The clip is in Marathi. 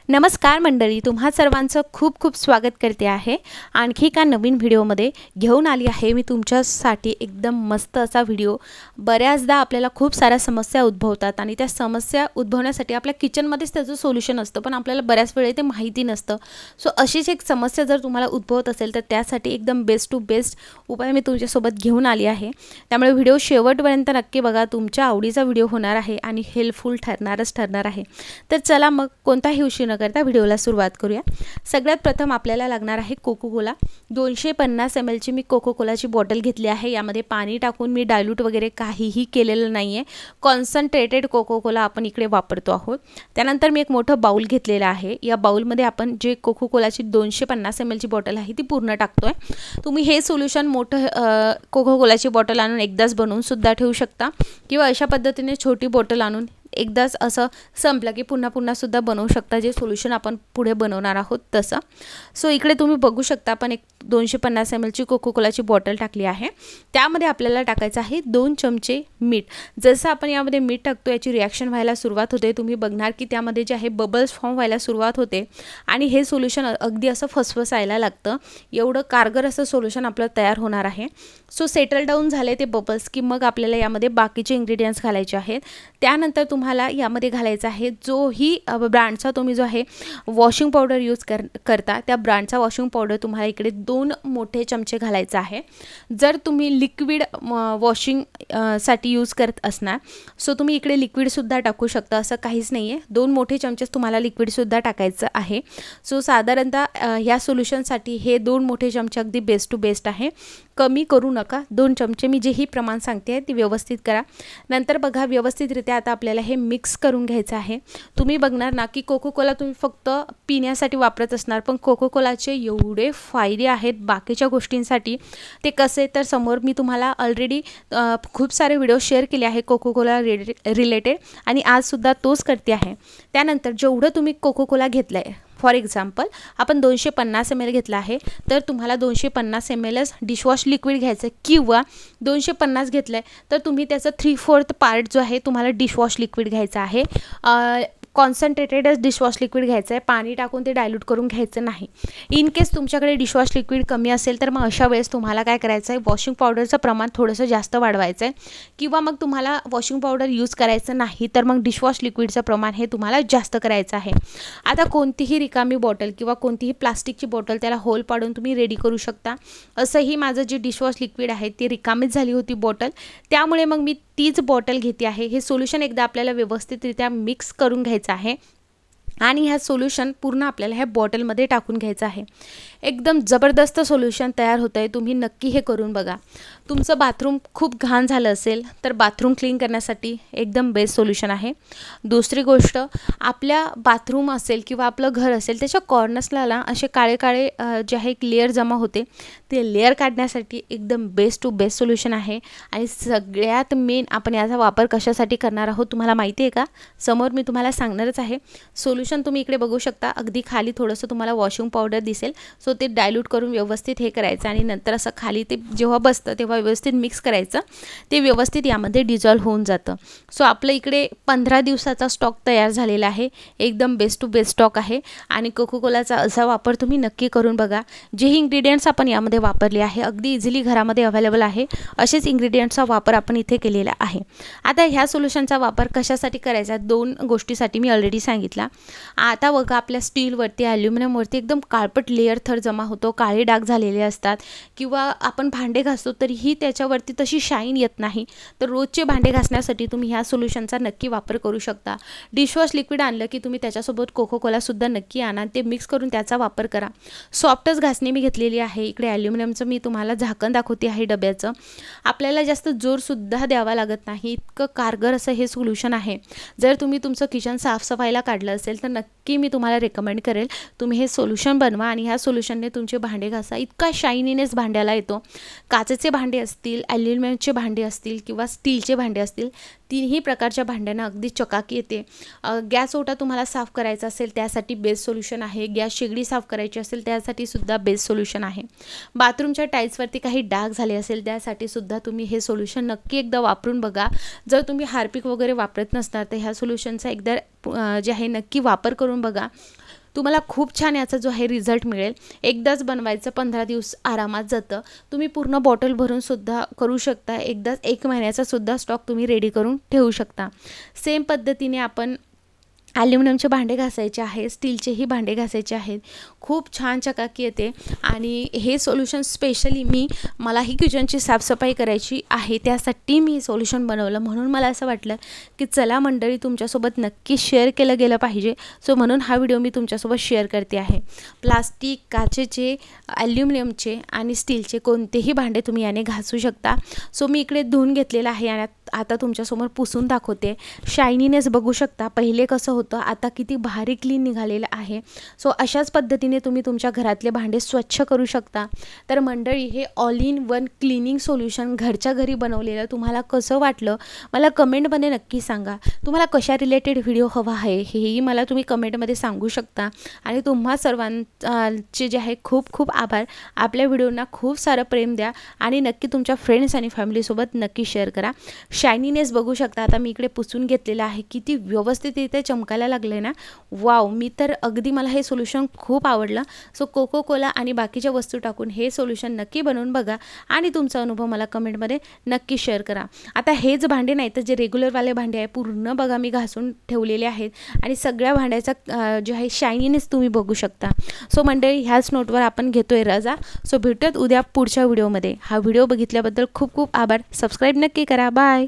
नमस्कार मंडळी, तुम्हा सर्वांचं खूप खूप स्वागत करते आहे। आणखी एका नवीन व्हिडिओमध्ये घेऊन आली आहे मी तुमच्यासाठी एकदम मस्त असा व्हिडिओ। बऱ्याचदा आपल्याला खूप साऱ्या समस्या उद्भवतात आणि त्या समस्या उद्भवण्यासाठी आपल्या किचनमध्येच त्याचं सोल्युशन असतं, पण आपल्याला बऱ्याच वेळा ते माहिती नसतं। सो अशीच एक समस्या जर तुम्हाला उद्भवत असेल तर त्यासाठी एकदम बेस्ट टू बेस्ट उपाय मी तुमच्यासोबत घेऊन आली आहे। त्यामुळे व्हिडिओ शेवटपर्यंत नक्की बघा, तुमच्या आवडीचा व्हिडिओ होणार आहे आणि हेल्पफुल ठरणार आहे। तर चला मग कोणताही उशीर न करता व्हिडिओला सुरुवात करूया। सगळ्यात प्रथम आपल्याला लागणार आहे कोको कोला। 250 ml ची मी कोको कोलाची बॉटल घेतली आहे। यामध्ये पाणी टाकून मी डायल्यूट वगैरे काहीही केलेलं नाहीये, कॉन्सन्ट्रेटेड कोको कोला आपण इकडे वापरतो आहोत। त्यानंतर मी एक मोठं बाउल घेतलेला आहे। या बाउलमध्ये आपण जे कोको कोलाची 250 ml ची बॉटल आहे ती पूर्ण टाकतोय। तुम्ही हे सोल्युशन मोठं कोको कोलाची बॉटल आणून एकदाच बनवून सुद्धा ठेवू शकता, किंवा अशा पद्धतीने छोटी बॉटल आणून एकदाच असं संपलं की पुन्हा सुद्धा बनवू शकता, जे सोल्युशन आपण पुढे बनवणार आहोत तसं। सो इकडे तुम्ही बघू शकता आपण एक 250 ml ची कोको कोलाची बॉटल टाकली आहे। त्यामध्ये आपल्याला टाकायचं आहे 2 चमचे मीठ। जसं आपण यामध्ये मीठ टाकतो याची रिॲक्शन व्हायला सुरुवात होते, तुम्ही बघणार की त्यामध्ये जे आहे बबल्स फॉर्म व्हायला सुरुवात होते आणि हे सोल्युशन अगदी असं फसफसायला लागतं। एवढं कारगर असं सोल्युशन आपलं तयार होणार आहे। सो सेटल डाऊन झाले ते बबल्स की मग आपल्याला यामध्ये बाकीचे इन्ग्रेडियंट्स घालायचे आहेत। त्यानंतर तुम्हाला यामध्ये घालायचा आहे जोही ब्रँडचा तुम्ही जो आहे वॉशिंग पावडर यूज करता, त्या ब्रँडचा वॉशिंग पावडर तुम्हाला इकडे 2 मोठे चमचे घालायचा आहे। जर तुम्ही लिक्विड वॉशिंग साठी यूज करत असणार सो तुम्ही इकडे लिक्विड सुद्धा टाकू शकता, असं काहीच नाहीये। 2 मोठे चमचेच तुम्हाला लिक्विड सुद्धा टाकायचं आहे। सो साधारणतः ह्या सोल्युशनसाठी हे 2 मोठे चमचे अगदी बेस्ट टू बेस्ट आहे, कमी करू नका। 2 चमचे मी जेही प्रमाण सांगते ते व्यवस्थित करा। नंतर बघा व्यवस्थितरित्या आता आपल्याला हे मिक्स करून घ्यायचं आहे। तुम्ही बघणार ना की कोको कोला तुम्ही फक्त पिण्यासाठी वापरत असणार, पण कोको कोलाचे एवढे फायदे आहेत बाकीच्या गोष्टींसाठी। ते कसे तर समोर मी तुम्हाला ऑलरेडी खूप सारे व्हिडिओ शेअर केले आहे कोको कोला रिलेटेड, आणि आज सुद्धा तोच करते आहे। त्यानंतर जेवढं तुम्ही कोको कोला घेतलाय, फॉर एक्झाम्पल आपण 250 ml घेतला आहे तर तुम्हाला 250 mlच डिशवॉश लिक्विड घ्यायचं, किंवा 250 घेतलंय तर तुम्ही त्याचा 3/4 पार्ट जो आहे तुम्हाला डिशवॉश लिक्विड घ्यायचा आहे। कॉन्सन्ट्रेटेडच डिशवॉश लिक्विड घ्यायचं आहे, पाणी टाकून ते डायल्यूट करून घ्यायचं नाही। इन केस तुमच्याकडे डिशवॉश लिक्विड कमी असेल तर मग अशा वेळेस तुम्हाला काय करायचं आहे, वॉशिंग पावडरचं प्रमाण थोडंसं जास्त वाढवायचं आहे, किंवा मग तुम्हाला वॉशिंग पावडर यूज करायचं नाही तर मग डिशवॉश लिक्विडचं प्रमाण हे तुम्हाला जास्त करायचं आहे। आता कोणतीही रिकामी बॉटल किंवा कोणतीही प्लास्टिकची बॉटल त्याला होल पाडून तुम्ही रेडी करू शकता। असंही माझं जे डिशवॉश लिक्विड आहे ती रिकामीच झाली होती बॉटल, त्यामुळे मग मी तीच बॉटल घेते आहे। हे सोल्युशन एकदा आपल्याला व्यवस्थितरित्या मिक्स करून घ्यायचं आहे आणि ह्या सोल्युशन पूर्ण आपल्याला ह्या बॉटलमध्ये टाकून घ्यायचं आहे। एकदम जबरदस्त सोल्युशन तयार होतं आहे, तुम्ही नक्की हे करून बघा। तुमचं बाथरूम खूप घाण झालं असेल तर बाथरूम क्लीन करण्यासाठी एकदम बेस्ट सोल्युशन आहे। दुसरी गोष्ट, आपल्या बाथरूम असेल किंवा आपलं घर असेल त्याच्या कॉर्नर्सला ना असे काळे काळे जे आहे एक लेअर जमा होते, ते लेअर काढण्यासाठी एकदम बेस्ट टू बेस्ट सोल्युशन आहे। आणि सगळ्यात मेन आपण याचा वापर कशासाठी करणार आहोत तुम्हाला माहिती आहे का? समोर मी तुम्हाला सांगणारच आहे। सोल्युशन तुम्ही इकडे बघू शकता, अगदी खाली थोडंसं तुम्हाला वॉशिंग पावडर दिसेल, सो ते डायल्यूट करून व्यवस्थित हे करायचं आणि नंतर असं खाली ते जेव्हा बसतं तेव्हा व्यवस्थित मिक्स करायचं, ते व्यवस्थित यामध्ये डिझॉल्व होऊन जातं। सो आपलं इकडे 15 दिवसाचा स्टॉक तयार झालेला आहे, एकदम बेस्ट टू बेस्ट स्टॉक आहे। आणि कोको कोलाचा असा वापर तुम्ही नक्की करून बघा। जेही इन्ग्रेडियंट्स आपण यामध्ये वापरले आहे अगदी इझिली घरामध्ये अवेलेबल आहे, असेच इन्ग्रेडियंट्सचा वापर आपण इथे केलेला आहे। आता ह्या सोल्युशनचा वापर कशासाठी करायचा, 2 गोष्टीसाठी मी ऑलरेडी सांगितला। आता बघा आपल्या स्टीलवरती ॲल्युमिनियमवरती एकदम काळपट लेअर थर जमा होतो, काळे डाग झालेले असतात, किंवा आपण भांडे घासतो तरीही त्याच्यावरती तशी शाईन येत नाही। तर रोजचे भांडे घासण्यासाठी तुम्ही ह्या सोल्युशनचा नक्की वापर करू शकता। डिशवॉश लिक्विड आणलं की तुम्ही त्याच्यासोबत कोको कोला सुद्धा नक्की आणा, ते मिक्स करून त्याचा वापर करा। सॉफ्टच घासणी मी घेतलेली आहे। इकडे ॲल्युमिनियमचं मी तुम्हाला झाकण दाखवते आहे डब्याचं, आपल्याला जास्त जोर सुद्धा द्यावा लागत नाही, इतकं कारगर असं हे सोल्युशन आहे। जर तुम्ही तुमचं किचन साफसफाईला काढलं असेल तर नक्की मी तुम्हाला रेकमेंड करेल तुम्ही हे सोल्युशन बनवा आणि ह्या सोल्युशनने तुमचे भांडे घासा, इतका शायनीनेस भांड्याला येतो। काचेचे भांडे असतील, ॲल्युमिनियमचे भांडे असतील किंवा स्टीलचे भांडे असतील, तिन्ही प्रकारच्या भांड्यांना अगदी चकाकी येते. गॅस ओटा तुम्हाला साफ करायचा असेल त्यासाठी बेस्ट सोल्युशन आहे. गॅस शेगडी साफ करायची असेल त्यासाठी सुद्धा बेस्ट सोल्युशन आहे. बाथरूमच्या टाईल्सवरती काही डाग झाले असेल त्यासाठी सुद्धा तुम्ही हे सोल्युशन नक्की एकदा वापरून बघा. जर तुम्ही हार्पिक वगैरे वापरत नसणार तर ह्या सोल्युशनचा एकदा जे आहे नक्की वापर करून बघा. तुम्हाला खूप छान याचा जो आहे रिझल्ट मिळेल. एकदाच बनवायचं, 15 दिवस आरामात जातं. तुम्ही पूर्ण बॉटल भरून सुद्धा करू शकता. एकदाच 1 महिन्याचा सुद्धा स्टॉक तुम्ही रेडी करून ठेवू शकता. सेम पद्धतीने आपण ॲल्युमिनियमचे भांडे घासायचे आहे, स्टीलचेही भांडे घासायचे आहेत. खूप छान चकाकी येते आणि हे सोल्युशन स्पेशली मला ही किचनची साफसफाई करायची आहे त्यासाठी मी हे सोल्युशन बनवलं. म्हणून मला असं वाटलं की चला मंडळी तुमच्यासोबत नक्की शेअर केलं गेलं पाहिजे. सो म्हणून हा व्हिडिओ मी तुमच्यासोबत शेअर करते आहे. प्लास्टिक, काचेचे, ॲल्युमिनियमचे आणि स्टीलचे कोणतेही भांडे तुम्ही याने घासू शकता. सो मी इकडे धुवून घेतलेलं आहे आणि आता तुमच्यासमोर पुसून दाखवते. शायनीनेस बघू शकता. पहिले कसं होतं, आता किती भारी क्लीन निघालेलं आहे. सो अशाच पद्धतीने तुम्ही तुमच्या घरातले भांडे स्वच्छ करू शकता. तर मंडळी हे all in one cleaning solution घरच्या घरी बनवलेलं तुम्हाला कसं वाटलं मला कमेंटमध्ये नक्की सांगा. तुम्हाला कशा रिलेटेड व्हिडिओ हवा आहे हेही मला तुम्ही कमेंटमध्ये सांगू शकता. आणि तुम्हा सर्वांचे जे आहे खूप खूप आभार. आपल्या व्हिडिओना खूप सारं प्रेम द्या आणि नक्की तुमच्या फ्रेंड्स आणि फॅमिलीसोबत नक्की शेअर करा. शायनीनेस बघू शकता. आता मी इकडे पुसून घेतलेलं आहे. किती व्यवस्थित इथे चमकायला लागले ना. वाव, मी तर अगदी मला हे सोल्युशन खूप आवडलं. सो कोको कोला आणि बाकीच्या वस्तू टाकून हे सोल्युशन नक्की बनवून बघा आणि तुमचा अनुभव मला कमेंटमध्ये नक्की शेअर करा. आता हेच भांडे नाही तर जे रेग्युलरवाले भांडे आहे पूर्ण बघा मी घासून ठेवलेले आहेत आणि सगळ्या भांड्याचा जे आहे शायनीनेस तुम्ही बघू शकता. सो मंडळी ह्याच नोटवर आपण घेतोय रजा. सो भेटूयात उद्या पुढच्या व्हिडिओमध्ये. हा व्हिडिओ बघितल्याबद्दल खूप खूप आभार. सबस्क्राईब नक्की करा. बाय.